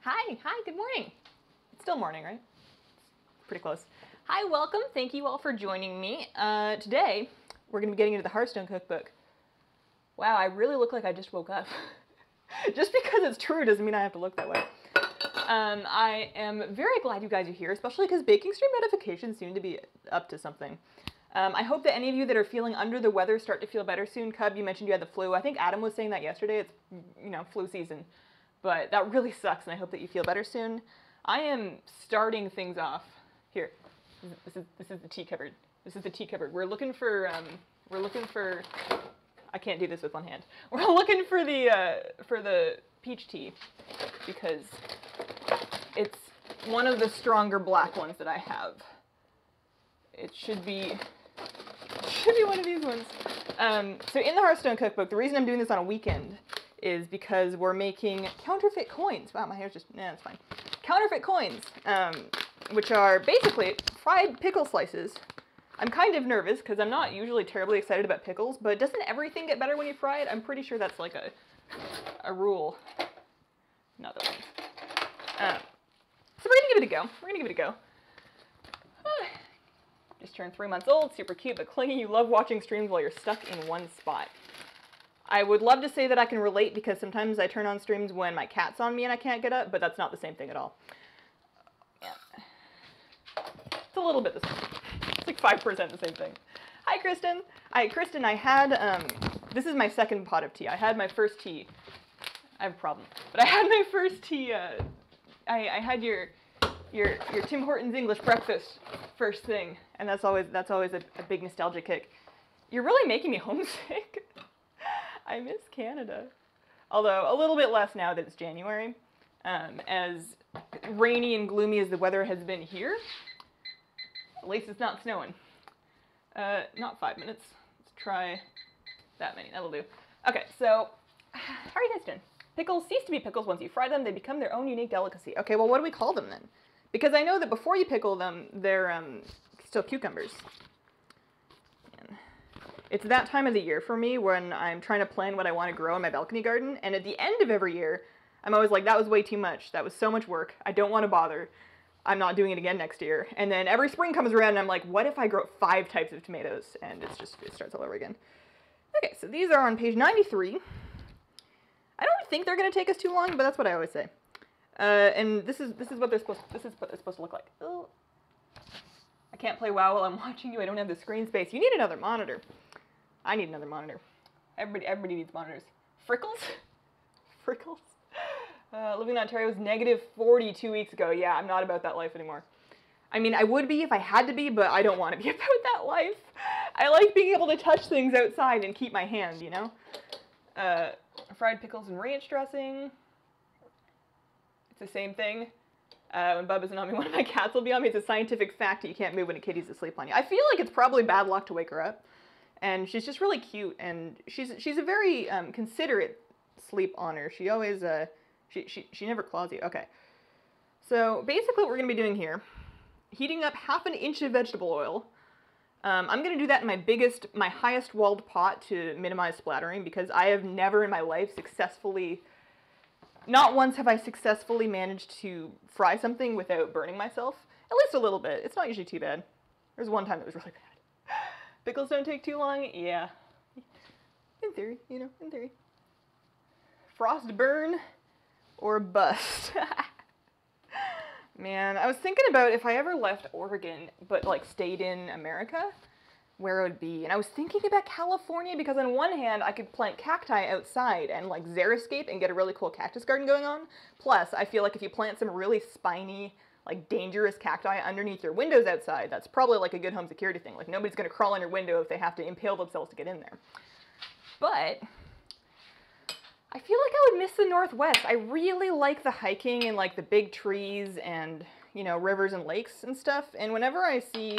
Hi, good morning. It's still morning, right? Pretty close. Hi, welcome. Thank you all for joining me. Today, we're going to be getting into the Hearthstone Cookbook. Wow, I really look like I just woke up. Just because it's true doesn't mean I have to look that way. I am very glad you guys are here, especially because baking stream notifications seem to be up to something. I hope that any of you that are feeling under the weather start to feel better soon. Cub, you mentioned you had the flu. I think Adam was saying that yesterday. It's, flu season. But that really sucks, and I hope that you feel better soon. I am starting things off. Here, this is the tea cupboard. This is the tea cupboard. We're looking for, I can't do this with one hand. We're looking for the peach tea, because it's one of the stronger black ones that I have. It should be one of these ones. So in the Hearthstone Cookbook, the reason I'm doing this on a weekend is because we're making counterfeit coins. Wow, my hair's just, it's fine. Counterfeit coins, which are basically fried pickle slices. I'm kind of nervous because I'm not usually terribly excited about pickles, but doesn't everything get better when you fry it? I'm pretty sure that's like a rule. Not that one. So we're gonna give it a go. Just turned 3 months old, super cute but clingy. You love watching streams while you're stuck in one spot. I would love to say that I can relate because sometimes I turn on streams when my cat's on me and I can't get up, but that's not the same thing at all. Yeah. It's a little bit the same. It's like 5% the same thing. Hi, Kristen. Kristen, I had, this is my second pot of tea. I had my first tea. I have a problem. But I had my first tea, I had your Tim Hortons English breakfast first thing, and that's always a big nostalgia kick. You're really making me homesick. I miss Canada. Although a little bit less now that it's January. As rainy and gloomy as the weather has been here, at least it's not snowing. Not 5 minutes. Let's try that many. That'll do. Okay, so how are you guys doing? Pickles cease to be pickles once you fry them. They become their own unique delicacy. Okay, well, what do we call them then? Because I know that before you pickle them, they're still cucumbers. It's that time of the year for me when I'm trying to plan what I want to grow in my balcony garden, and at the end of every year, I'm always like, that was way too much. That was so much work. I don't want to bother. I'm not doing it again next year. And then every spring comes around, and I'm like, what if I grow 5 types of tomatoes? And it starts all over again. Okay, so these are on page 93. I don't think they're going to take us too long, but that's what I always say. And this is what they're supposed to look like. Oh. I can't play WoW while I'm watching you. I don't have the screen space. You need another monitor. I need another monitor. Everybody needs monitors. Frickles? Frickles? Living in Ontario was negative 40 2 weeks ago. Yeah, I'm not about that life anymore. I mean, I would be if I had to be, but I don't want to be about that life. I like being able to touch things outside and keep my hand, you know? Fried pickles and ranch dressing. It's the same thing. When Bub isn't on me, one of my cats will be on me. It's a scientific fact that you can't move when a kitty's asleep on you. I feel like it's probably bad luck to wake her up. And she's just really cute, and she's a very considerate sleep oner. She always, she never claws you. Okay. So basically what we're going to be doing here, heating up 1/2 inch of vegetable oil. I'm going to do that in my highest walled pot to minimize splattering, because I have never in my life not once have I successfully managed to fry something without burning myself. At least a little bit. It's not usually too bad. There's one time that was really bad. Pickles don't take too long? Yeah. In theory, in theory. Frost burn or bust. Man, I was thinking about if I ever left Oregon, but like stayed in America, where it would be. And I was thinking about California because on one hand, I could plant cacti outside and like xeriscape and get a really cool cactus garden going on. Plus, I feel like if you plant some really spiny, like dangerous cacti underneath your windows outside, that's probably like a good home security thing. Like nobody's gonna crawl on your window if they have to impale themselves to get in there. But I feel like I would miss the Northwest. I really like the hiking and like the big trees and, rivers and lakes and stuff. And whenever I see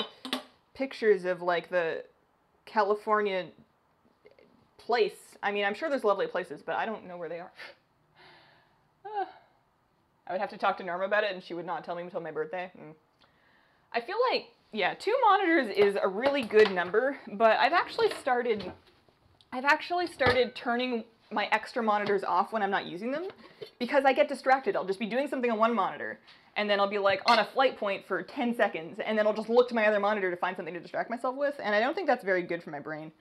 pictures of like the California place, I mean, I'm sure there's lovely places, but I don't know where they are. I would have to talk to Norma about it, and she would not tell me until my birthday. I feel like, yeah, 2 monitors is a really good number, but I've actually started turning my extra monitors off when I'm not using them, because I get distracted. I'll just be doing something on one monitor, and then I'll be like on a flight point for 10 seconds, and then I'll just look to my other monitor to find something to distract myself with, and I don't think that's very good for my brain.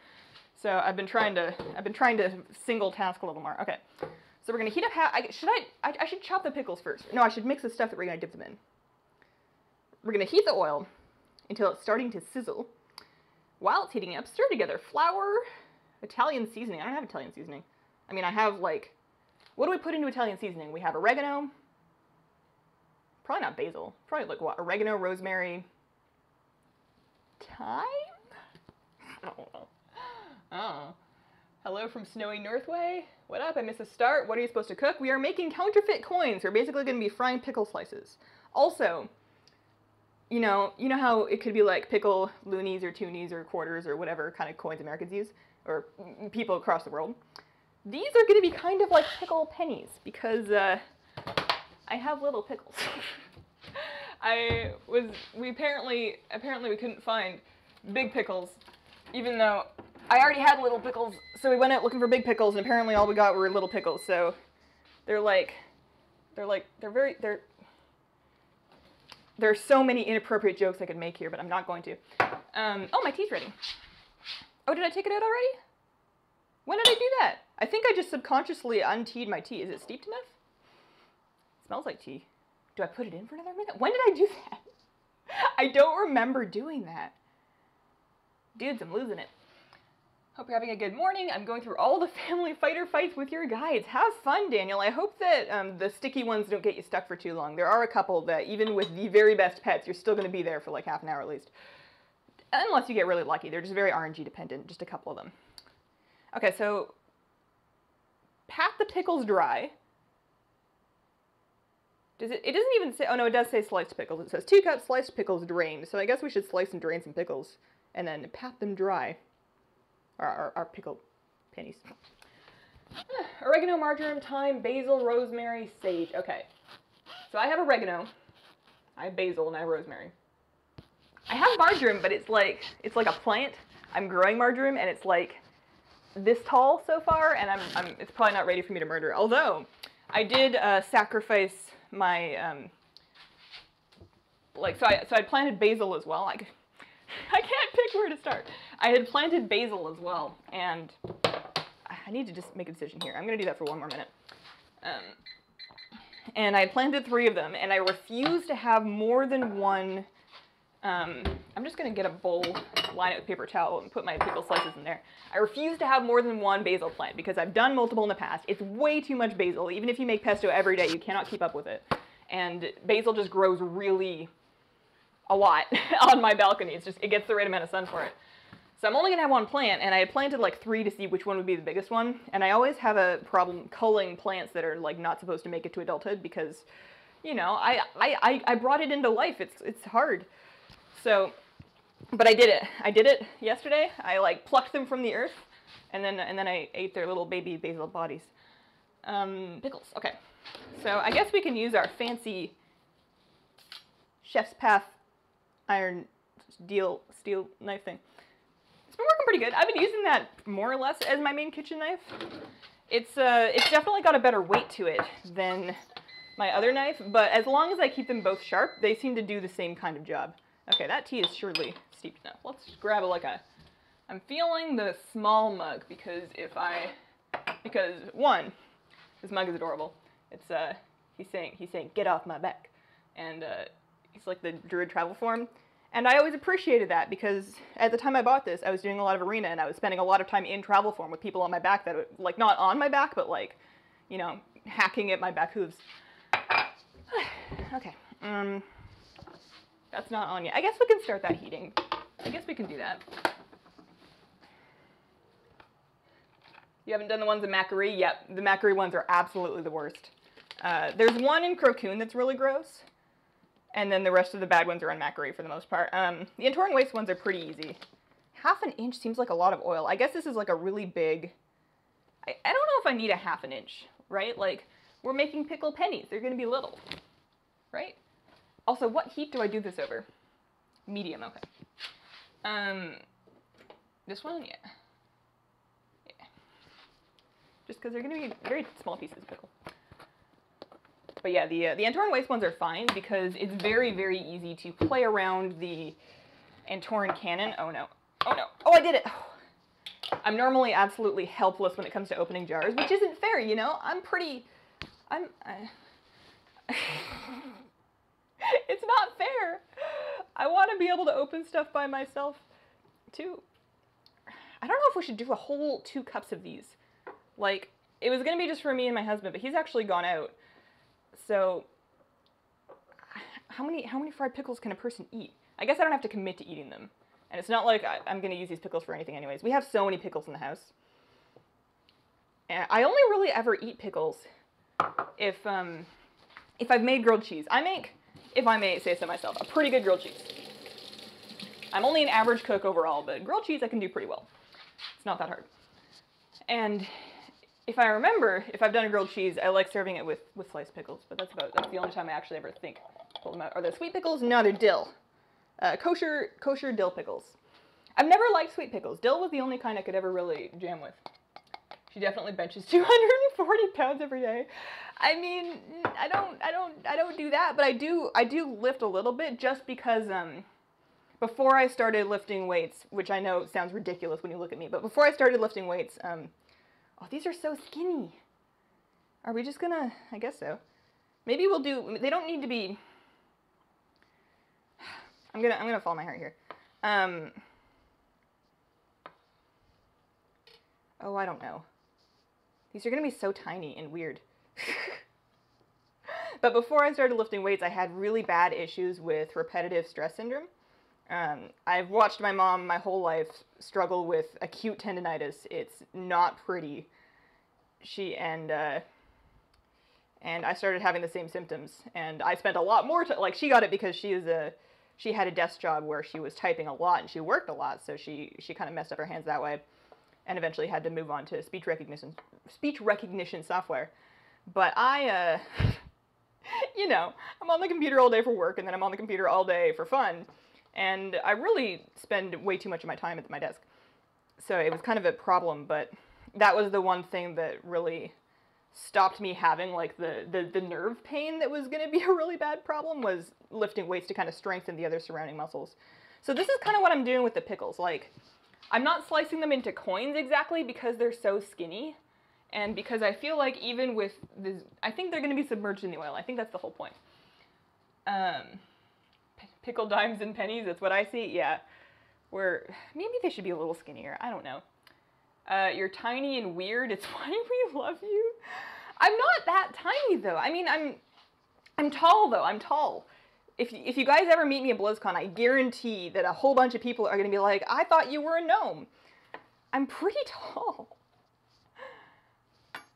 So I've been trying to single task a little more. Okay, so we're gonna heat up. I should chop the pickles first. No, I should mix the stuff that we're gonna dip them in. We're gonna heat the oil until it's starting to sizzle. While it's heating up, stir together flour, Italian seasoning. I don't have Italian seasoning. I mean, I have like, what do we put into Italian seasoning? We have oregano. Probably not basil. Probably like what? Oregano, rosemary, thyme? I don't know. Oh. Hello from snowy Northway. What up? I missed a start. What are you supposed to cook? We are making counterfeit coins. We're basically going to be frying pickle slices. Also, you know how it could be like pickle loonies or toonies or quarters or whatever kind of coins Americans use, or people across the world. These are going to be kind of like pickle pennies because I have little pickles. We apparently we couldn't find big pickles, even though I already had little pickles. So we went out looking for big pickles, and apparently all we got were little pickles. So there's so many inappropriate jokes I could make here, but I'm not going to. Oh, my tea's ready. Oh, did I take it out already? When did I do that? I think I just subconsciously unteed my tea. Is it steeped enough? It smells like tea. Do I put it in for another minute? When did I do that? I don't remember doing that. Dudes, I'm losing it. Hope you're having a good morning. I'm going through all the family fighter fights with your guides. Have fun, Daniel. I hope that the sticky ones don't get you stuck for too long. There are a couple that, even with the very best pets, you're still going to be there for like half an hour at least. Unless you get really lucky. They're just very RNG dependent, just a couple of them. Okay, so pat the pickles dry. It doesn't even say, oh no, it does say sliced pickles. It says 2 cups sliced pickles drained. So I guess we should slice and drain some pickles and then pat them dry. Our pickled pennies. Oregano, marjoram, thyme, basil, rosemary, sage. Okay. So I have oregano, I have basil, and I have rosemary. I have marjoram, but it's like a plant. I'm growing marjoram, and it's like this tall so far, and it's probably not ready for me to murder. Although I did sacrifice my so I planted basil as well. I can't pick where to start. I had planted basil as well, and I need to just make a decision here. I'm going to do that for one more minute. And I planted 3 of them, and I refuse to have more than one. I'm just going to get a bowl, line it with paper towel, and put my pickle slices in there. I refuse to have more than one basil plant because I've done multiple in the past. It's way too much basil. Even if you make pesto every day, you cannot keep up with it. And basil just grows really a lot on my balcony. It gets the right amount of sun for it. So I'm only going to have one plant, and I had planted like 3 to see which one would be the biggest one. And I always have a problem culling plants that are like not supposed to make it to adulthood because, you know, I brought it into life. It's hard. So, but I did it. I did it yesterday. I like plucked them from the earth, and then I ate their little baby basil bodies. Pickles. Okay. So I guess we can use our fancy Chef's Path iron steel knife thing. It's been working pretty good. I've been using that more or less as my main kitchen knife. It's definitely got a better weight to it than my other knife, but as long as I keep them both sharp, they seem to do the same kind of job. Okay, that tea is surely steeped enough. Let's grab I'm feeling the small mug because one, this mug is adorable. It's he's saying get off my back, and he's like the druid travel form. And I always appreciated that because at the time I bought this, I was doing a lot of arena and I was spending a lot of time in travel form with people on my back that were, like, not on my back, but like, you know, hacking at my back hooves. Okay, that's not on yet. I guess we can start that heating. I guess we can do that. You haven't done the ones in Macquarie? Yep, the Macquarie ones are absolutely the worst. There's one in Crocoon that's really gross. And then the rest of the bad ones are on Macquarie for the most part. The Entoring Waste ones are pretty easy. 1/2 inch seems like a lot of oil. I guess this is like a really big... I don't know if I need 1/2 inch, right? Like, we're making pickle pennies. They're going to be little, right? Also, what heat do I do this over? Medium, okay. This one? Yeah. just because they're going to be very small pieces of pickle. But yeah, the Antoran Waste ones are fine because it's very, very easy to play around the Antoran Cannon. Oh no. Oh no. Oh, I did it. Oh. I'm normally absolutely helpless when it comes to opening jars, which isn't fair, you know? It's not fair. I want to be able to open stuff by myself, too. I don't know if we should do a whole 2 cups of these. Like, it was going to be just for me and my husband, but he's actually gone out. So, how many fried pickles can a person eat? I guess I don't have to commit to eating them. And it's not like I'm going to use these pickles for anything anyways. We have so many pickles in the house. And I only really ever eat pickles if I've made grilled cheese. I make, if I may say so myself, a pretty good grilled cheese. I'm only an average cook overall, but grilled cheese I can do pretty well. It's not that hard. And if I remember, if I've done a grilled cheese, I like serving it with sliced pickles, but that's the only time I actually ever think pull them out. Are they sweet pickles? No, they're dill. Kosher dill pickles. I've never liked sweet pickles. Dill was the only kind I could ever really jam with. She definitely benches 240 pounds every day. I mean, I don't do that, but I do lift a little bit just because before I started lifting weights, which I know sounds ridiculous when you look at me, but before I started lifting weights, oh, these are so skinny. Are we just gonna? I guess so. Maybe we'll do. They don't need to be. I'm gonna follow my heart here. Oh, I don't know. These are gonna be so tiny and weird. But before I started lifting weights, I had really bad issues with repetitive stress syndrome. I've watched my mom my whole life struggle with acute tendinitis. It's not pretty. And I started having the same symptoms, and I spent a lot more time. Like, she got it because she had a desk job where she was typing a lot and she worked a lot, so she kind of messed up her hands that way, and eventually had to move on to speech recognition software. But I, you know, I'm on the computer all day for work, and then I'm on the computer all day for fun, and I really spend way too much of my time at my desk. So it was kind of a problem, but that was the one thing that really stopped me having, like, the nerve pain that was going to be a really bad problem, was lifting weights to kind of strengthen the other surrounding muscles. So this is kind of what I'm doing with the pickles. Like, I'm not slicing them into coins exactly because they're so skinny, and because I feel like even with this, I think they're going to be submerged in the oil. I think that's the whole point. Pickle dimes and pennies, that's what I see. Yeah, maybe they should be a little skinnier. I don't know. You're tiny and weird. It's why we love you. I'm not that tiny though. I mean, I'm tall though. I'm tall. If you guys ever meet me at BlizzCon, I guarantee that a whole bunch of people are gonna be like, I thought you were a gnome. I'm pretty tall.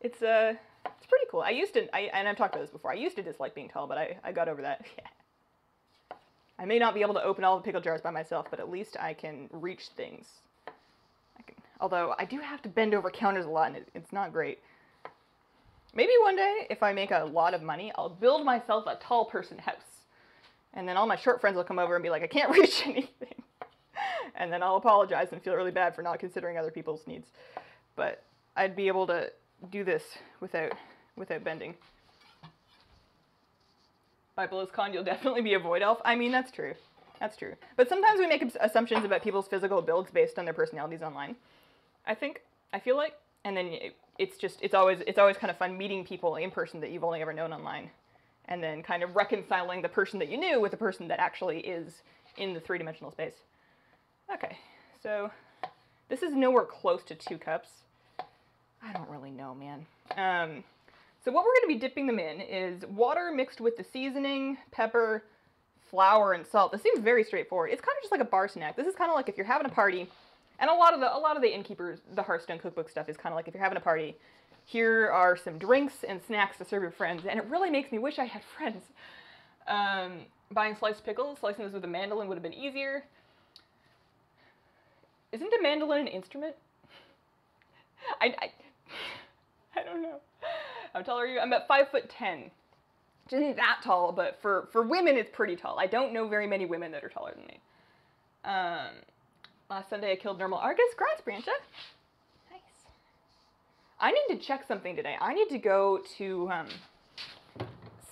It's pretty cool. And I've talked about this before. I used to dislike being tall, but I got over that. Yeah. I may not be able to open all the pickle jars by myself, but at least I can reach things. Although I do have to bend over counters a lot, and it's not great. Maybe one day, if I make a lot of money, I'll build myself a tall person house. And then all my short friends will come over and be like, I can't reach anything. And then I'll apologize and feel really bad for not considering other people's needs. But I'd be able to do this without bending. By BlizzCon, you'll definitely be a void elf. I mean, that's true. That's true. But sometimes we make assumptions about people's physical builds based on their personalities online. I feel like, and then it's always kind of fun meeting people in person that you've only ever known online, and then kind of reconciling the person that you knew with the person that actually is in the three-dimensional space. Okay, so this is nowhere close to 2 cups. I don't really know, man. So what we're going to be dipping them in is water mixed with the seasoning, pepper, flour, and salt. This seems very straightforward. It's kind of just like a bar snack. This is kind of like if you're having a party, and a lot of the Innkeepers, the Hearthstone Cookbook stuff is kind of like if you're having a party, here are some drinks and snacks to serve your friends, and it really makes me wish I had friends. Buying sliced pickles, slicing this with a mandolin would have been easier. Isn't a mandolin an instrument? I don't know. How tall are you? I'm about 5'10". Which isn't that tall, but for women it's pretty tall. I don't know very many women that are taller than me. Last Sunday I killed normal Argus. Congrats, Brancha. Nice. I need to check something today. I need to go to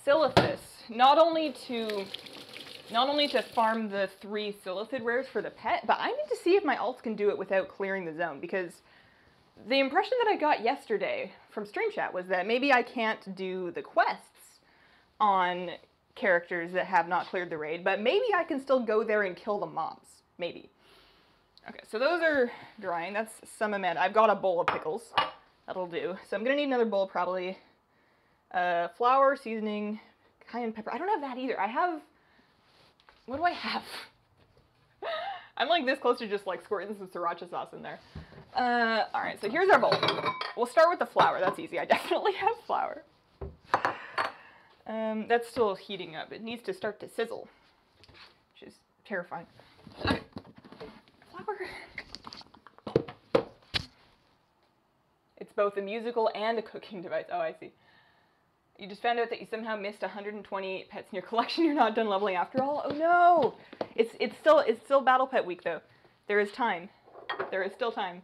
Silithus, not only to farm the 3 Silithid rares for the pet, but I need to see if my alts can do it without clearing the zone, because the impression that I got yesterday from Stream Chat was that maybe I can't do the quests on characters that have not cleared the raid, but maybe I can still go there and kill the mobs. Maybe. Okay, so those are drying. That's some amount. I've got a bowl of pickles. That'll do. So I'm going to need another bowl, probably. Flour, seasoning, cayenne pepper. I don't have that either. I have... What do I have? I'm like this close to just like squirting some sriracha sauce in there. Alright, so here's our bowl. We'll start with the flour. That's easy. I definitely have flour. That's still heating up. It needs to start to sizzle, which is terrifying. Okay. Flour. It's both a musical and a cooking device. Oh, I see. You just found out that you somehow missed 128 pets in your collection. You're not done leveling after all. Oh no! It's still Battle Pet Week though. There is time. There is still time.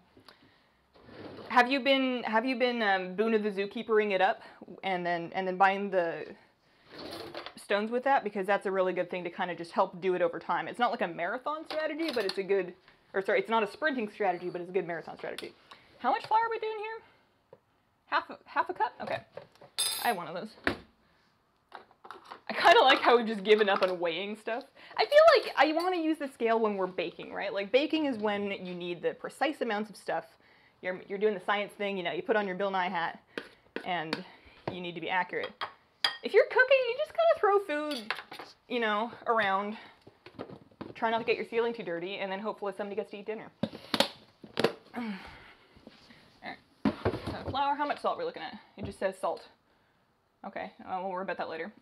Have you been Boon of the Zookeepering it up and then buying the stones with that, because that's a really good thing to kind of just help do it over time. It's not like a marathon strategy, but it's a good, or sorry, it's not a sprinting strategy, but it's a good marathon strategy. How much flour are we doing here? Half a cup? Okay. I have one of those. I kind of like how we've just given up on weighing stuff. I feel like I want to use the scale when we're baking, right? Like baking is when you need the precise amounts of stuff. You're doing the science thing, you know, you put on your Bill Nye hat and you need to be accurate. If you're cooking, you just kind of throw food, you know, around. Try not to get your ceiling too dirty, and then hopefully somebody gets to eat dinner. Alright, so flour, how much salt we're looking at? It just says salt. Okay, we'll worry about that later.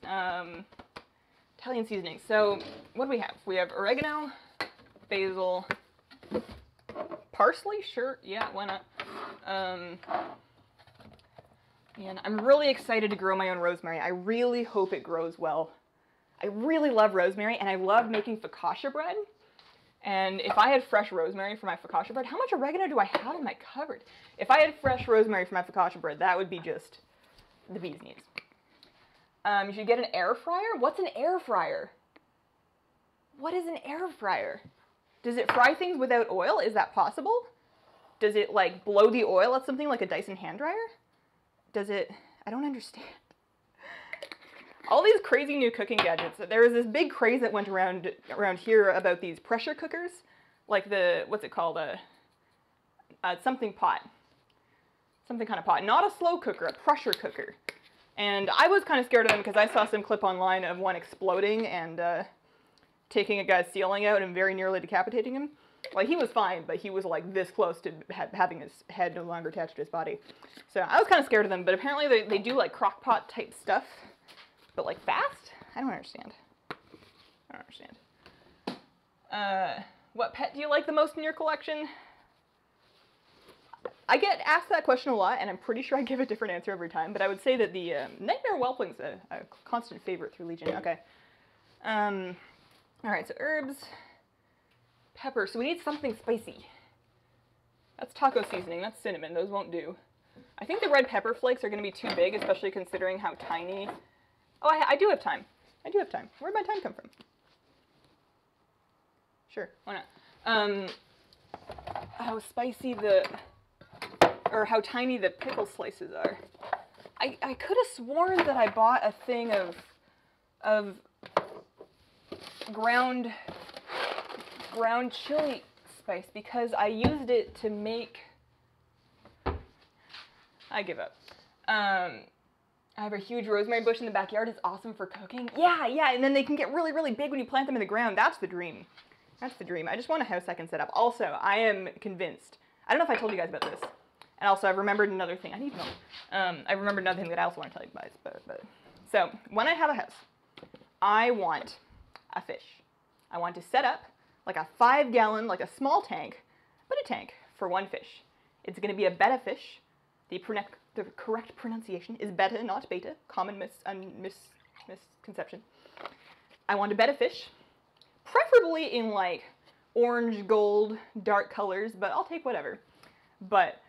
Italian seasoning. So, what do we have? We have oregano, basil, parsley? Sure, yeah, why not? And I'm really excited to grow my own rosemary. I really hope it grows well. I really love rosemary, and I love making focaccia bread. And if I had fresh rosemary for my focaccia bread, how much oregano do I have in my cupboard? If I had fresh rosemary for my focaccia bread, that would be just the bee's knees. You should get an air fryer? What's an air fryer? What is an air fryer? Does it fry things without oil? Is that possible? Does it, like, blow the oil at something like a Dyson hand dryer? Does it... I don't understand. All these crazy new cooking gadgets. There was this big craze that went around here about these pressure cookers. Like the... what's it called? Something pot. Something kind of pot. Not a slow cooker, a pressure cooker. And I was kind of scared of them because I saw some clip online of one exploding and taking a guy's ceiling out and very nearly decapitating him. Like, he was fine, but he was, like, this close to having his head no longer attached to his body. So I was kind of scared of them, but apparently they do, like, crock-pot type stuff. But, like, fast? I don't understand. I don't understand. What pet do you like the most in your collection? I get asked that question a lot, and I'm pretty sure I give a different answer every time, but I would say that the Nightmare Whelpling's a constant favorite through Legion. Okay. Alright, so herbs, pepper. So we need something spicy. That's taco seasoning. That's cinnamon. Those won't do. I think the red pepper flakes are going to be too big, especially considering how tiny... Oh, I do have time. I do have time. Where'd my time come from? Sure, why not? How spicy the... or how tiny the pickle slices are. I could have sworn that I bought a thing of ground chili spice because I used it to make... I give up. I have a huge rosemary bush in the backyard. It's awesome for cooking. Yeah, and then they can get really, really big when you plant them in the ground. That's the dream. That's the dream. I just want a house I can set up. Also, I am convinced. I don't know if I told you guys about this. And also, I've remembered another thing. I need milk. I remembered another thing that I also want to tell you guys. But so, when I have a house, I want a fish. I want to set up like a 5-gallon, like a small tank, but a tank for one fish. It's going to be a betta fish. The correct pronunciation is betta, not beta. Common misconception. I want a betta fish, preferably in like orange, gold, dark colors, but I'll take whatever. But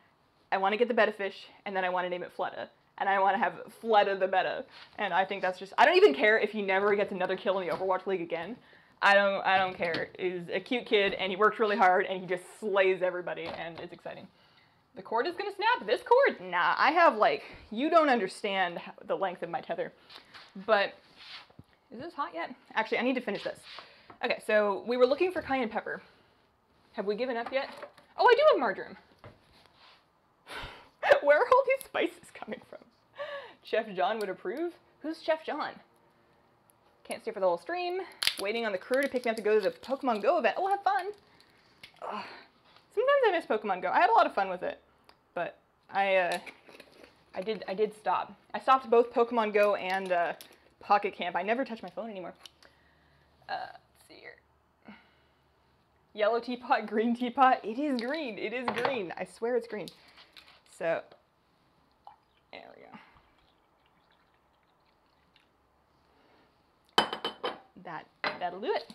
I want to get the betta fish, and then I want to name it Fleta. And I want to have Fleta the betta. And I think that's just, I don't even care if he never gets another kill in the Overwatch League again. I don't care. He's a cute kid, and he works really hard, and he just slays everybody, and it's exciting. The cord is gonna snap. This cord? Nah, I have like, you don't understand the length of my tether. But, is this hot yet? Actually, I need to finish this. Okay, so we were looking for cayenne pepper. Have we given up yet? Oh, I do have marjoram. Where are all these spices coming from? Chef John would approve? Who's Chef John? Can't stay for the whole stream. Waiting on the crew to pick me up to go to the Pokemon Go event. Oh, have fun. Ugh. Sometimes I miss Pokemon Go. I had a lot of fun with it, but I did stop. I stopped both Pokemon Go and Pocket Camp. I never touch my phone anymore. Let's see here. Yellow teapot, green teapot. It is green. It is green. I swear it's green. So, there we go. That'll do it.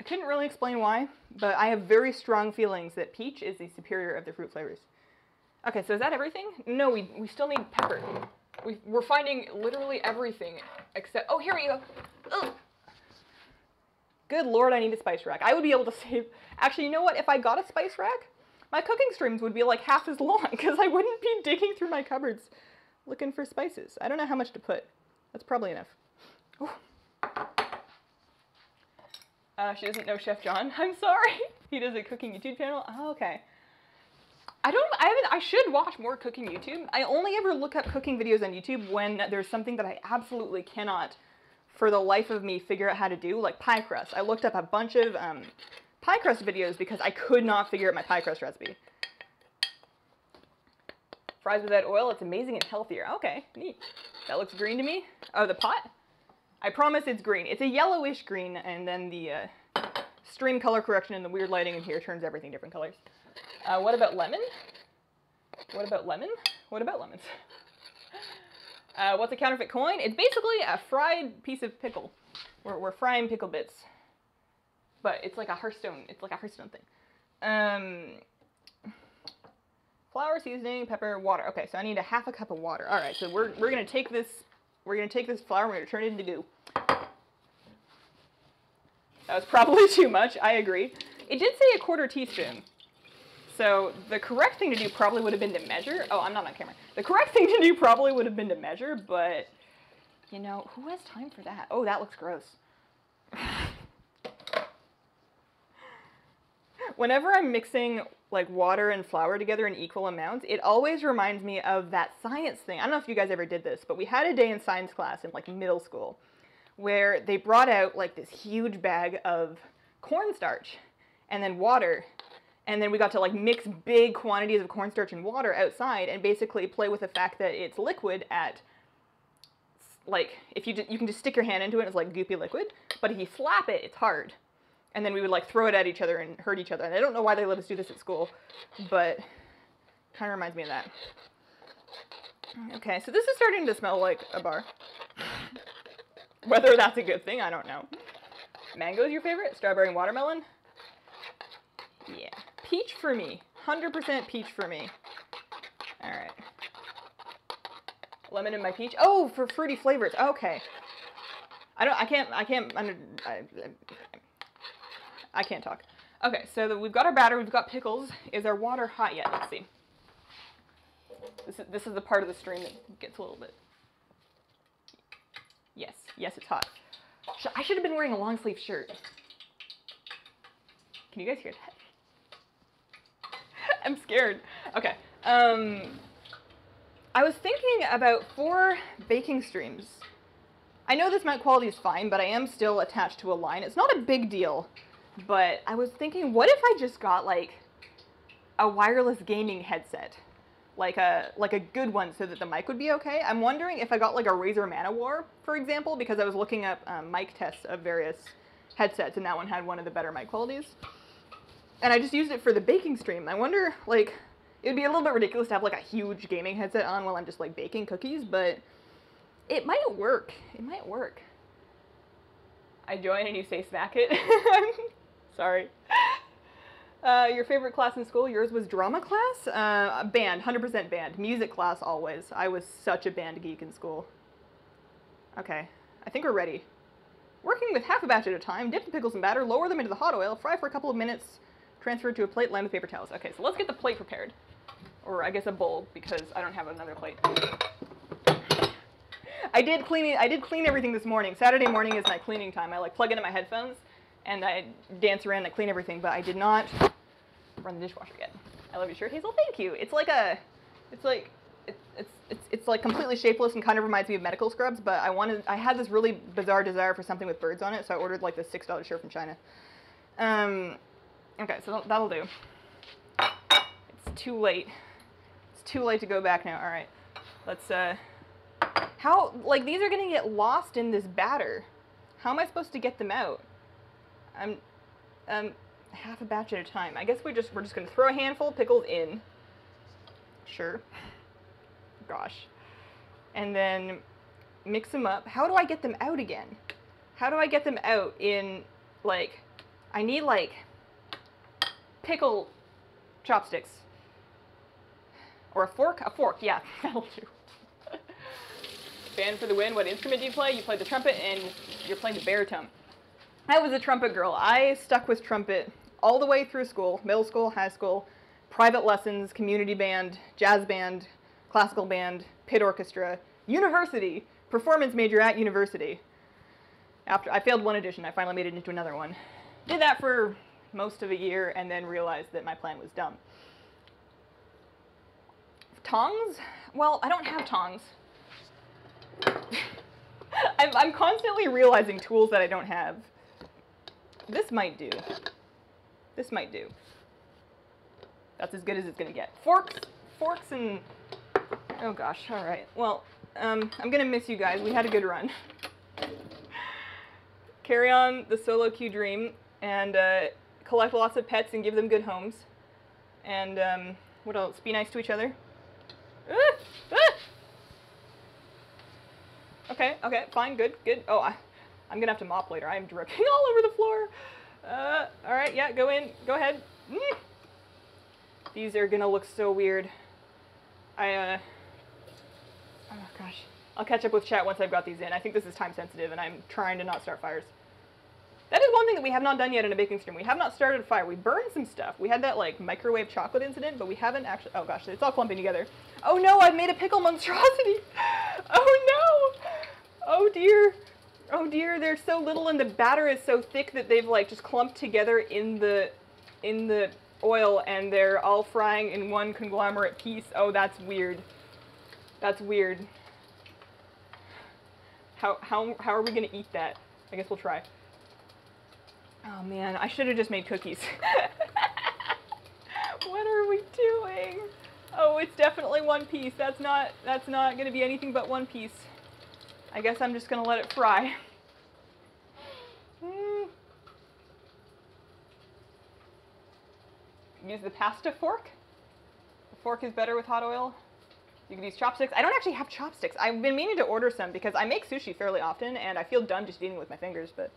I couldn't really explain why, but I have very strong feelings that peach is the superior of the fruit flavors. Okay, so is that everything? No, we still need pepper. We're finding literally everything except, oh, here we go. Ugh. Good Lord, I need a spice rack. I would be able to save, actually, you know what? If I got a spice rack, my cooking streams would be like half as long because I wouldn't be digging through my cupboards looking for spices. I don't know how much to put. That's probably enough. Ooh. She doesn't know Chef John. I'm sorry. He does a cooking YouTube channel. Oh, okay. I should watch more cooking YouTube. I only ever look up cooking videos on YouTube when there's something that I absolutely cannot, for the life of me, figure out how to do, like pie crust. I looked up a bunch of pie crust videos because I could not figure out my pie crust recipe. Fries without oil, it's amazing and healthier. Okay, neat. That looks green to me. Oh, the pot? I promise it's green. It's a yellowish green, and then the stream color correction and the weird lighting in here turns everything different colors. What about lemon? What about lemon? What about lemons? What's a counterfeit coin? It's basically a fried piece of pickle. We're frying pickle bits. But it's like a Hearthstone. It's like a Hearthstone thing. Flour, seasoning, pepper, water. Okay, so I need a half a cup of water. All right, so we're gonna take this. We're gonna take this flour. We're gonna turn it into goo. That was probably too much. I agree. It did say a quarter teaspoon. So the correct thing to do probably would have been to measure. Oh, I'm not on camera. The correct thing to do probably would have been to measure, but you know, who has time for that? Oh, that looks gross. Whenever I'm mixing like water and flour together in equal amounts, it always reminds me of that science thing. I don't know if you guys ever did this, but we had a day in science class in like middle school where they brought out like this huge bag of cornstarch and then water. And then we got to like mix big quantities of cornstarch and water outside and basically play with the fact that it's liquid at, like, if you can just stick your hand into it, it's like goopy liquid. But if you slap it, it's hard. And then we would like throw it at each other and hurt each other. And I don't know why they let us do this at school, but kind of reminds me of that. Okay, so this is starting to smell like a bar. Whether that's a good thing, I don't know. Mango's your favorite? Strawberry and watermelon? Yeah. Peach for me. 100% peach for me. Alright. Lemon in my peach? Oh, for fruity flavors. Okay. I can't talk. Okay, so we've got our batter, we've got pickles. Is our water hot yet? Let's see. This is the part of the stream that gets a little bit. Yes, it's hot. I should have been wearing a long sleeve shirt. Can you guys hear that? I'm scared. Okay. I was thinking about 4 baking streams. I know this mount quality is fine, but I am still attached to a line. It's not a big deal, but I was thinking, what if I just got like a wireless gaming headset? Like a good one so that the mic would be okay. I'm wondering if I got like a Razer Manowar, for example, because I was looking up mic tests of various headsets, and that one had one of the better mic qualities. And I just used it for the baking stream. I wonder, like, it would be a little bit ridiculous to have like a huge gaming headset on while I'm just like baking cookies, but it might work. It might work. I join and you say smack it. Sorry. Your favorite class in school? Yours was drama class? Band, 100% band. Music class always. I was such a band geek in school. Okay, I think we're ready. Working with half a batch at a time, dip the pickles in batter, lower them into the hot oil, fry for a couple of minutes, transfer to a plate, line with paper towels. Okay, so let's get the plate prepared. Or I guess a bowl, because I don't have another plate. I did clean everything this morning. Saturday morning is my cleaning time. I like plug into my headphones and I dance around and I clean everything, but I did not run the dishwasher yet. I love your shirt, Hazel. Thank you. It's like it's like completely shapeless and kind of reminds me of medical scrubs, but I had this really bizarre desire for something with birds on it, so I ordered like this $6 shirt from China. Okay, so that'll do. It's too late. It's too late to go back now. All right, let's how, like, these are gonna get lost in this batter. How am I supposed to get them out? Half a batch at a time. I guess we're just gonna throw a handful of pickles in. Sure. Gosh. And then mix them up. How do I get them out again? How do I get them out in, like, I need, like, pickle chopsticks. Or a fork? A fork, yeah, that'll do. Band for the win. What instrument do you play? You play the trumpet and you're playing the baritone. I was a trumpet girl. I stuck with trumpet all the way through school, middle school, high school, private lessons, community band, jazz band, classical band, pit orchestra, university, performance major at university. After I failed one edition, I finally made it into another one. Did that for most of a year and then realized that my plan was dumb. Tongs? Well, I don't have tongs. I'm constantly realizing tools that I don't have. This might do. This might do. That's as good as it's gonna get. Forks and... Oh gosh, alright. Well, I'm gonna miss you guys. We had a good run. Carry on the solo queue dream and collect lots of pets and give them good homes. And what else? Be nice to each other. Okay, fine, good. Oh, I'm gonna have to mop later. I'm dripping all over the floor. Alright, yeah, go in. Go ahead. These are gonna look so weird. Oh gosh. I'll catch up with chat once I've got these in. I think this is time sensitive and I'm trying to not start fires. That is one thing that we have not done yet in a baking stream. We have not started a fire. We burned some stuff. We had that like microwave chocolate incident, but we haven't actually, oh gosh, it's all clumping together. Oh no, I've made a pickle monstrosity. Oh no. Oh dear. Oh dear, they're so little and the batter is so thick that they've like just clumped together in the oil and they're all frying in one conglomerate piece. Oh, that's weird. That's weird. How are we gonna eat that? I guess we'll try. Oh man, I should have just made cookies. What are we doing? Oh, it's definitely one piece. That's not gonna be anything but one piece. I guess I'm just gonna let it fry. Use the pasta fork. The fork is better with hot oil. You can use chopsticks. I don't actually have chopsticks. I've been meaning to order some because I make sushi fairly often and I feel dumb just eating with my fingers, but...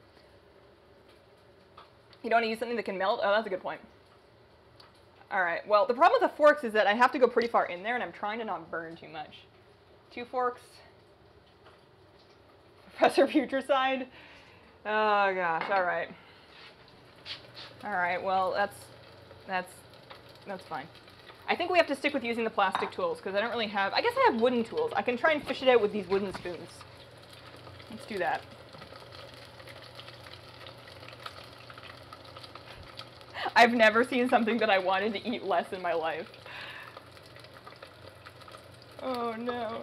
You don't want to use something that can melt? Oh, that's a good point. Alright, well, the problem with the forks is that I have to go pretty far in there and I'm trying to not burn too much. 2 forks. Professor Putricide. Oh gosh, alright. Alright, well, that's fine. I think we have to stick with using the plastic tools, because I don't really have... I guess I have wooden tools. I can try and fish it out with these wooden spoons. Let's do that. I've never seen something that I wanted to eat less in my life. Oh no.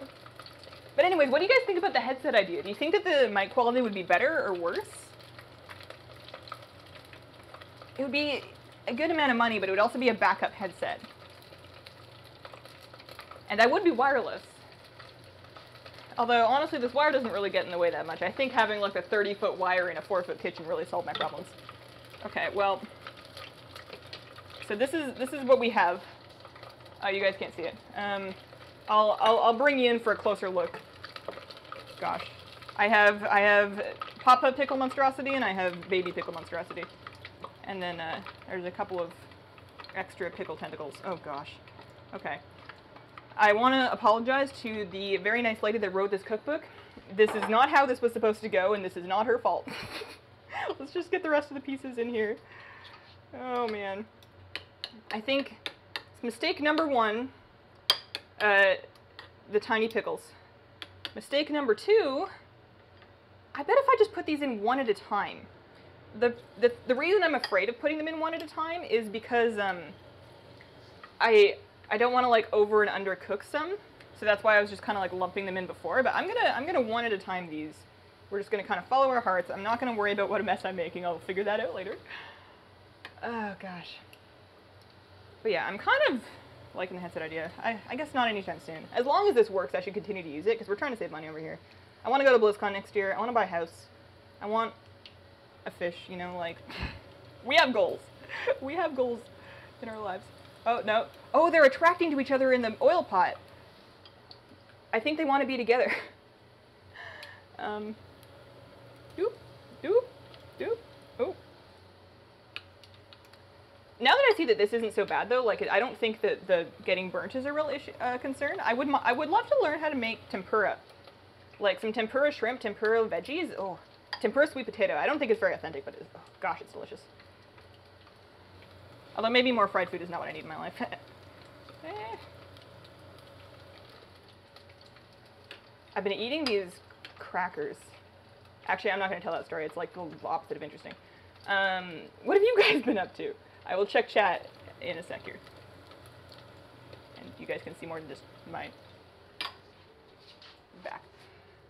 But anyways, what do you guys think about the headset idea? Do you think that the mic quality would be better or worse? It would be a good amount of money, but it would also be a backup headset. And I would be wireless. Although, honestly, this wire doesn't really get in the way that much. I think having like a 30-foot wire in a 4-foot kitchen really solved my problems. Okay, well... So this is what we have. Oh, you guys can't see it. I'll bring you in for a closer look. Gosh. I have Papa Pickle Monstrosity and I have Baby Pickle Monstrosity. And then there's a couple of extra pickle tentacles. Oh gosh. Okay. I want to apologize to the very nice lady that wrote this cookbook. This is not how this was supposed to go, and this is not her fault. Let's just get the rest of the pieces in here. Oh man. I think mistake number 1, the tiny pickles. Mistake number 2, I bet if I just put these in one at a time. The reason I'm afraid of putting them in one at a time is because I don't want to like over and under cook some, so that's why I was just kind of like lumping them in before. But I'm gonna one at a time these. We're just gonna kind of follow our hearts. I'm not gonna worry about what a mess I'm making. I'll figure that out later. Oh gosh. But yeah, I'm kind of liking the headset idea. I guess not anytime soon. As long as this works, I should continue to use it because we're trying to save money over here. I want to go to BlizzCon next year. I want to buy a house. I want a fish. You know, like we have goals. We have goals in our lives. Oh, no. Oh, they're attracting to each other in the oil pot. I think they want to be together. Doop, doop, doop, oh. Now that I see that this isn't so bad, though, like, I don't think that the getting burnt is a real issue, concern. I would love to learn how to make tempura. Like, some tempura shrimp, tempura veggies. Oh, tempura sweet potato. I don't think it's very authentic, but oh, gosh, it's delicious. Although maybe more fried food is not what I need in my life. I've been eating these crackers. Actually, I'm not going to tell that story. It's like the opposite of interesting. What have you guys been up to? I will check chat in a sec here. And you guys can see more than just my back.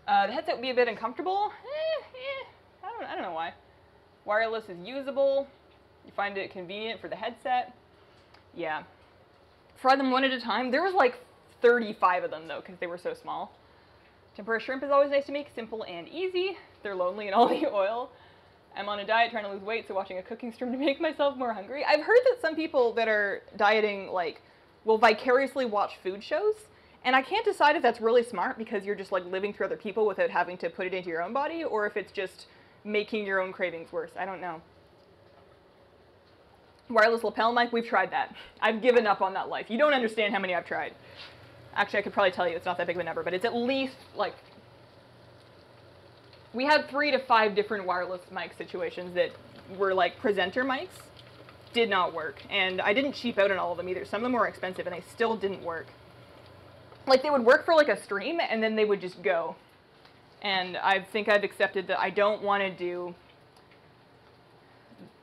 The headset will be a bit uncomfortable. I don't know why. Wireless is usable. You find it convenient for the headset. Yeah. Fry them one at a time. There was like 35 of them though, because they were so small. Tempura shrimp is always nice to make, simple and easy. They're lonely in all the oil. I'm on a diet trying to lose weight, so watching a cooking stream to make myself more hungry. I've heard that some people that are dieting, like, will vicariously watch food shows, and I can't decide if that's really smart because you're just like living through other people without having to put it into your own body, or if it's just making your own cravings worse. I don't know. Wireless lapel mic, we've tried that. I've given up on that life. You don't understand how many I've tried. Actually, I could probably tell you it's not that big of a number, but it's at least, like, we had 3 to 5 different wireless mic situations that were, like, presenter mics. Did not work. And I didn't cheap out on all of them either. Some of them were expensive, and they still didn't work. Like, they would work for, like, a stream, and then they would just go. And I think I've accepted that I don't want to do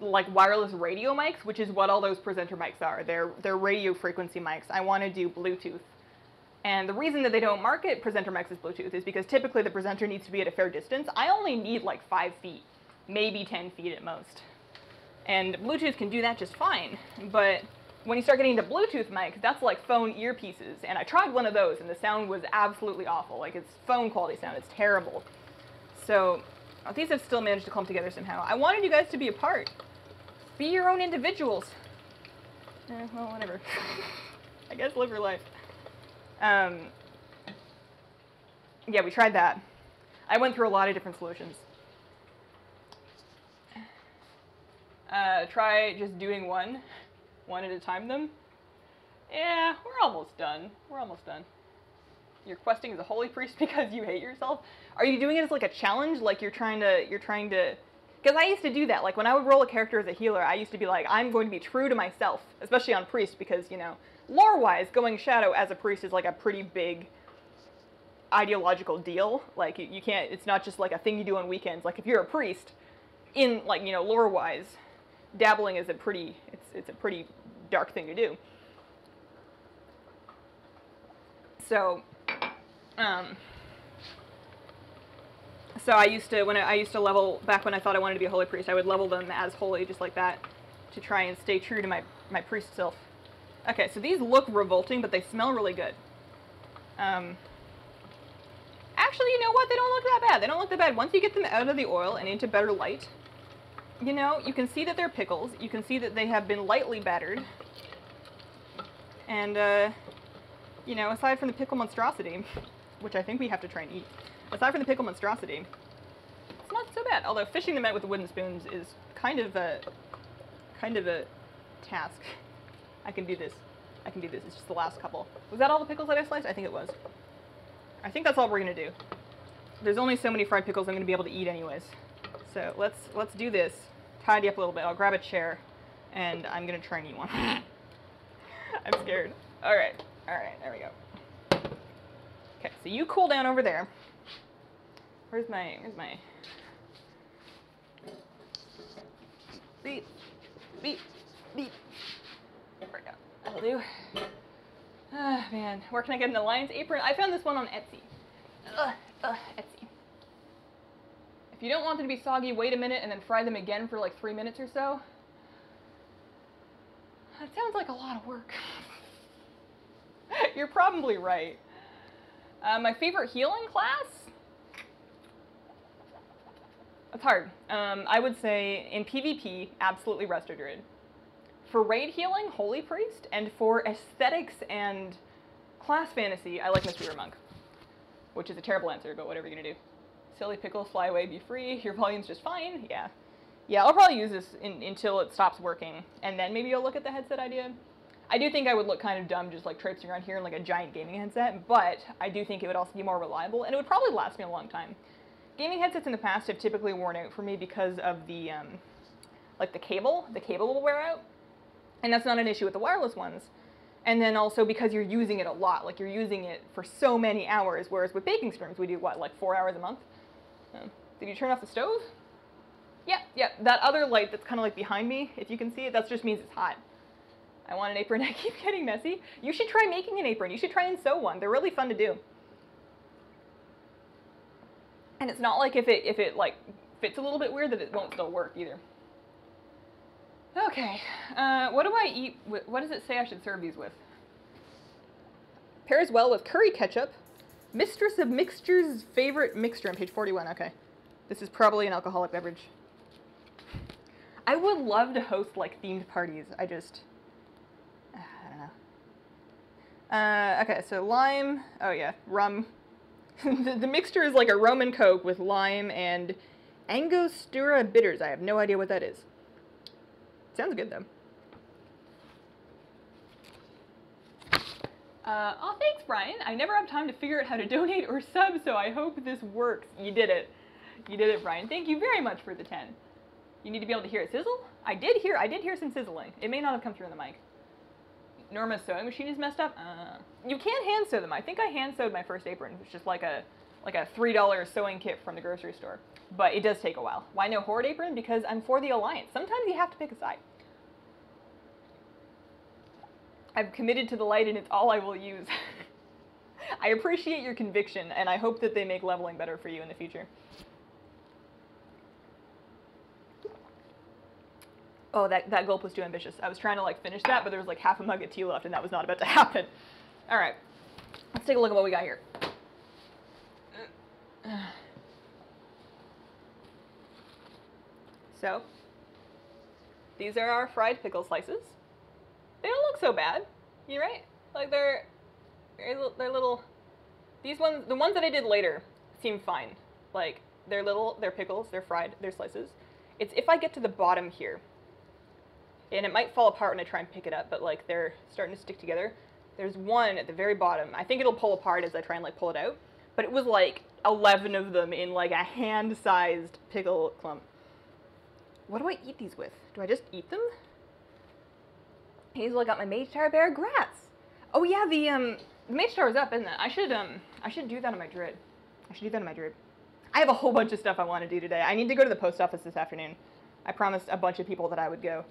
like wireless radio mics, which is what all those presenter mics are. They're radio frequency mics. I want to do Bluetooth. And the reason that they don't market presenter mics as Bluetooth is because typically the presenter needs to be at a fair distance. I only need like 5 feet, maybe 10 feet at most. And Bluetooth can do that just fine. But when you start getting into Bluetooth mics, that's like phone earpieces. And I tried one of those and the sound was absolutely awful. Like it's phone quality sound, it's terrible. So these have still managed to clump together somehow. I wanted you guys to be a part. Be your own individuals. Well, whatever. I guess live your life. Yeah, we tried that. I went through a lot of different solutions. Try just doing one at a time them. Yeah, we're almost done. We're almost done. You're questing as a holy priest because you hate yourself? Are you doing it as like a challenge? Like you're trying to, because I used to do that. Like when I would roll a character as a healer, I used to be like, I'm going to be true to myself, especially on priest, because, you know, lore-wise, going shadow as a priest is like a pretty big ideological deal. Like you can't, it's not just like a thing you do on weekends. Like if you're a priest, in like, you know, lore-wise, dabbling is a pretty, it's a pretty dark thing to do. So, so I used to, I used to level, back when I thought I wanted to be a holy priest, I would level them as holy, just like that, to try and stay true to my priest self. Okay, so these look revolting, but they smell really good. Actually, you know what? They don't look that bad. They don't look that bad. Once you get them out of the oil and into better light, you know, you can see that they're pickles. You can see that they have been lightly battered. And, you know, aside from the pickle monstrosity, which I think we have to try and eat, aside from the pickle monstrosity, it's not so bad. Although fishing them out with the wooden spoons is kind of a task. I can do this. I can do this. It's just the last couple. Was that all the pickles that I sliced? I think it was. I think that's all we're gonna do. There's only so many fried pickles I'm gonna be able to eat anyways. So let's do this. Tidy up a little bit. I'll grab a chair, and I'm gonna try and eat one. I'm scared. All right, there we go. Okay, so you cool down over there. Where's my beep, beep, beep. There we go. That'll do. Ah, man, where can I get an Alliance apron? I found this one on Etsy. Etsy. If you don't want them to be soggy, wait a minute and then fry them again for like 3 minutes or so. That sounds like a lot of work. You're probably right. My favorite healing class? It's hard. I would say in PvP, absolutely Resto Druid. For raid healing, Holy Priest, and for aesthetics and class fantasy, I like Mystery Monk, which is a terrible answer, but whatever you're gonna do. Silly pickles, fly away, be free. Your volume's just fine. Yeah. Yeah, I'll probably use this until it stops working, and then maybe I'll look at the headset idea. I do think I would look kind of dumb just like traipsing around here in like a giant gaming headset, but I do think it would also be more reliable, and it would probably last me a long time. Gaming headsets in the past have typically worn out for me because of the, like the cable. The cable will wear out, and that's not an issue with the wireless ones. And then also because you're using it a lot, like you're using it for so many hours, whereas with baking streams we do what, like 4 hours a month? Did you turn off the stove? Yeah, that other light that's kind of like behind me, if you can see it, that just means it's hot. I want an apron. I keep getting messy. You should try making an apron. You should try and sew one. They're really fun to do. And it's not like if it like fits a little bit weird that it won't still work either. Okay, what do I eat with, what does it say I should serve these with? Pairs well with curry ketchup. Mistress of Mixture's favorite mixture on page 41, okay. This is probably an alcoholic beverage. I would love to host like themed parties, I don't know. Okay, so lime, oh yeah, rum. the mixture is like a rum and coke with lime and Angostura bitters. I have no idea what that is. Sounds good though. Oh, thanks, Brian. I never have time to figure out how to donate or sub, so I hope this works. You did it. You did it, Brian. Thank you very much for the 10. You need to be able to hear it sizzle? I did hear some sizzling. It may not have come through in the mic. Norma's sewing machine is messed up? You can hand sew them. I think I hand sewed my first apron, which is just like a $3 sewing kit from the grocery store. But it does take a while. Why no Horde apron? Because I'm for the Alliance. Sometimes you have to pick a side. I've committed to the light and it's all I will use. I appreciate your conviction, and I hope that they make leveling better for you in the future. Oh, that gulp was too ambitious. I was trying to like finish that, but there was like half a mug of tea left, and that was not about to happen. All right, let's take a look at what we got here. So, these are our fried pickle slices. They don't look so bad. You're right. Like they're little. These ones, the ones that I did later, seem fine. Like they're little, they're pickles, they're fried, they're slices. It's if I get to the bottom here, and it might fall apart when I try and pick it up, but like they're starting to stick together. There's one at the very bottom. I think it'll pull apart as I try and like pull it out. But it was like 11 of them in like a hand-sized pickle clump. What do I eat these with? Do I just eat them? Hazel, I got my Mage Tower Bear. Grats! Oh yeah, the Mage Tower's up, isn't it? I should do that on my Druid. I have a whole bunch of stuff I want to do today. I need to go to the post office this afternoon. I promised a bunch of people that I would go.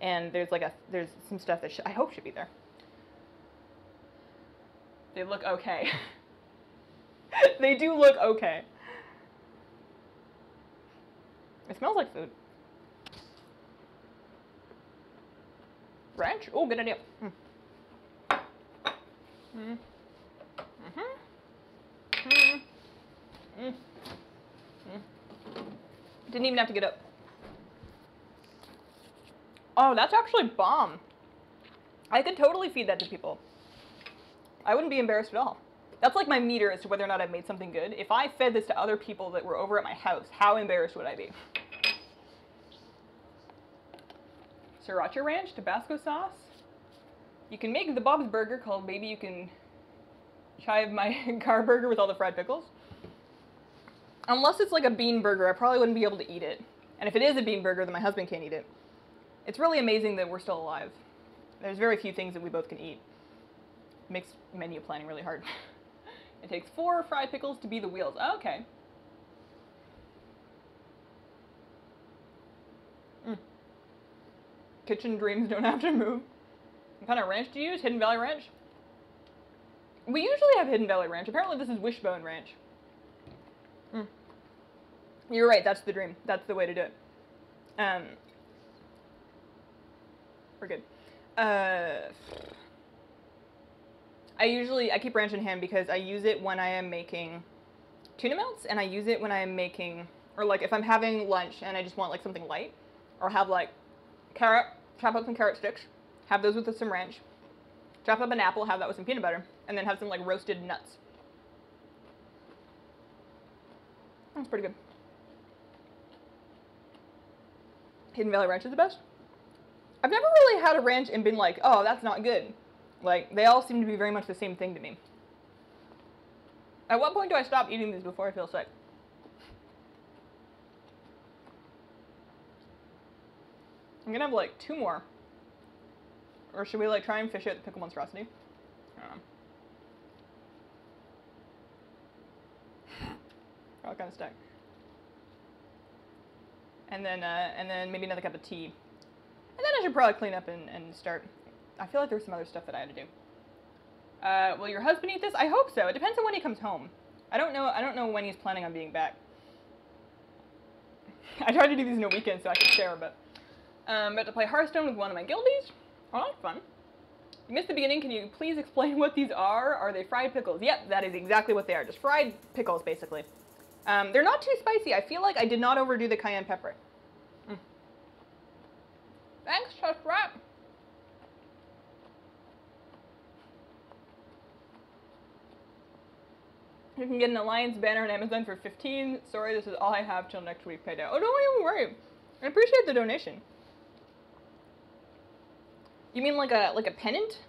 And there's some stuff that I hope should be there. They look okay. They do look okay. It smells like food. Ranch? Oh, good idea. Didn't even have to get up. Oh, that's actually bomb. I could totally feed that to people. I wouldn't be embarrassed at all. That's like my meter as to whether or not I've made something good. If I fed this to other people that were over at my house, how embarrassed would I be? Sriracha ranch, Tabasco sauce. You can make the Bob's Burger called Baby You Can Chive My Car Burger with all the fried pickles. Unless it's like a bean burger, I probably wouldn't be able to eat it. And if it is a bean burger, then my husband can't eat it. It's really amazing that we're still alive. There's very few things that we both can eat. It makes menu planning really hard. It takes 4 fried pickles to be the wheels. Oh, okay. Kitchen dreams don't have to move. What kind of ranch do you use? Hidden Valley Ranch? We usually have Hidden Valley Ranch. Apparently this is Wishbone Ranch. You're right, that's the dream. That's the way to do it. We're good. I keep ranch in hand because I use it when I am making tuna melts, and I use it when I am making, or like if I'm having lunch and I just want like something light, or have like carrot, chop up some carrot sticks, have those with some ranch, chop up an apple, have that with some peanut butter, and then have some like roasted nuts. That's pretty good. Hidden Valley Ranch is the best. I've never really had a ranch and been like, oh, that's not good. Like, they all seem to be very much the same thing to me. At what point do I stop eating these before I feel sick? I'm gonna have like 2 more. Or should we like try and fish out the pickle monstrosity? I don't know. All kind of stuck. And then maybe another cup of tea. And then I should probably clean up and start. I feel like there's some other stuff that I had to do. Will your husband eat this? I hope so. It depends on when he comes home. I don't know when he's planning on being back. I tried to do these in a weekend so I could share, but I'm about to play Hearthstone with one of my guildies. Oh, that's fun. You missed the beginning. Can you please explain what these are? Are they fried pickles? Yep, that is exactly what they are. Just fried pickles, basically. They're not too spicy. I feel like I did not overdo the cayenne pepper. Thanks, Trust Wrap. You can get an Alliance banner on Amazon for $15. Sorry, this is all I have till next week payday. Oh, don't even worry. I appreciate the donation. You mean like a pennant?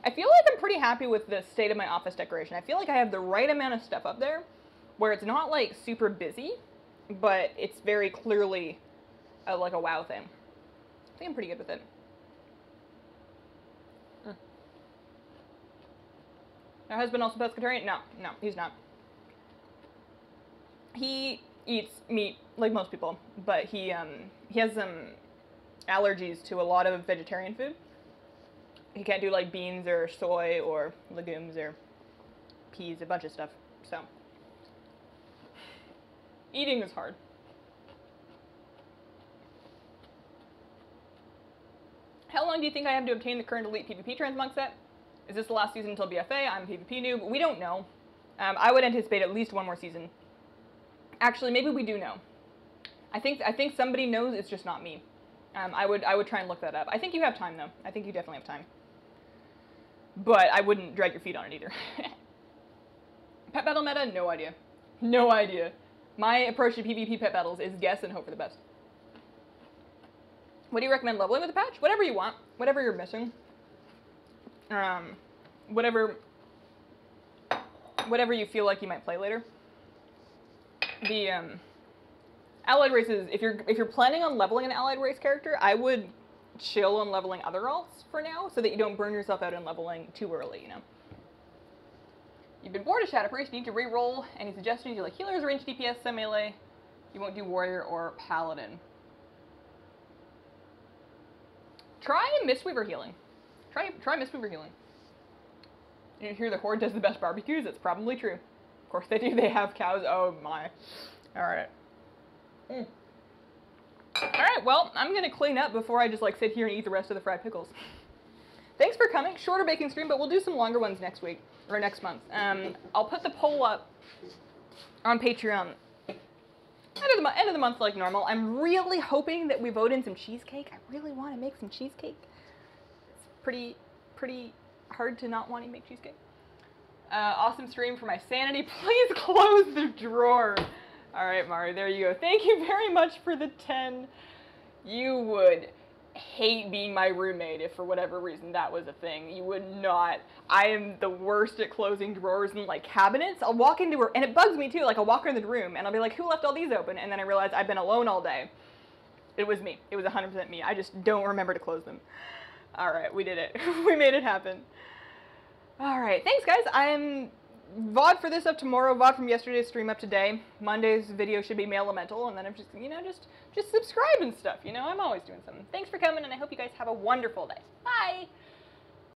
I feel like I'm pretty happy with the state of my office decoration. I feel like I have the right amount of stuff up there where it's not like super busy, but it's very clearly like a wow thing. I think I'm pretty good with it. My husband also pescatarian? No, he's not. He eats meat like most people, but he has some allergies to a lot of vegetarian food. He can't do like beans or soy or legumes or peas, a bunch of stuff. So eating is hard. How long do you think I have to obtain the current Elite PvP Transmog set? Is this the last season until BFA? I'm a PvP noob. We don't know. I would anticipate at least 1 more season. Actually, maybe we do know. I think somebody knows. It's just not me. I would try and look that up. I think you have time though. I think you definitely have time. But I wouldn't drag your feet on it either. Pet battle meta? No idea. No idea. My approach to PvP pet battles is guess and hope for the best. What do you recommend leveling with a patch? Whatever you want. Whatever you're missing. Whatever you feel like you might play later. The allied races, if you're planning on leveling an allied race character, I would chill on leveling other alts for now, so that you don't burn yourself out in leveling too early, you know. You've been bored of Shadow Priest, you need to re-roll. Any suggestions? You like healers, range DPS, some melee. You won't do warrior or paladin. Try Mistweaver healing. Try Mistweaver healing. You hear the Horde does the best barbecues? It's probably true. Of course they do. They have cows. Oh my. Alright. Alright, well, I'm gonna clean up before I just like sit here and eat the rest of the fried pickles. Thanks for coming. Shorter baking stream, but we'll do some longer ones next week. Or next month. I'll put the poll up on Patreon. End of the month like normal. I'm really hoping that we vote in some cheesecake. I really want to make some cheesecake. It's pretty hard to not want to make cheesecake. Awesome stream for my sanity. Please close the drawer. Alright, Mari, there you go. Thank you very much for the 10. You would hate hate being my roommate if for whatever reason that was a thing. You would not. I am the worst at closing drawers and like cabinets. I'll walk into her, and it bugs me too, like I'll walk into the room and I'll be like, who left all these open? And then I realize I've been alone all day. It was me. It was 100% me. I just don't remember to close them. Alright, we did it. We made it happen. Alright, thanks guys. I'm VOD for this up tomorrow, VOD from yesterday's stream up today. Monday's video should be Male Elemental, and then I'm just, you know, just subscribe and stuff, you know? I'm always doing something. Thanks for coming, and I hope you guys have a wonderful day. Bye!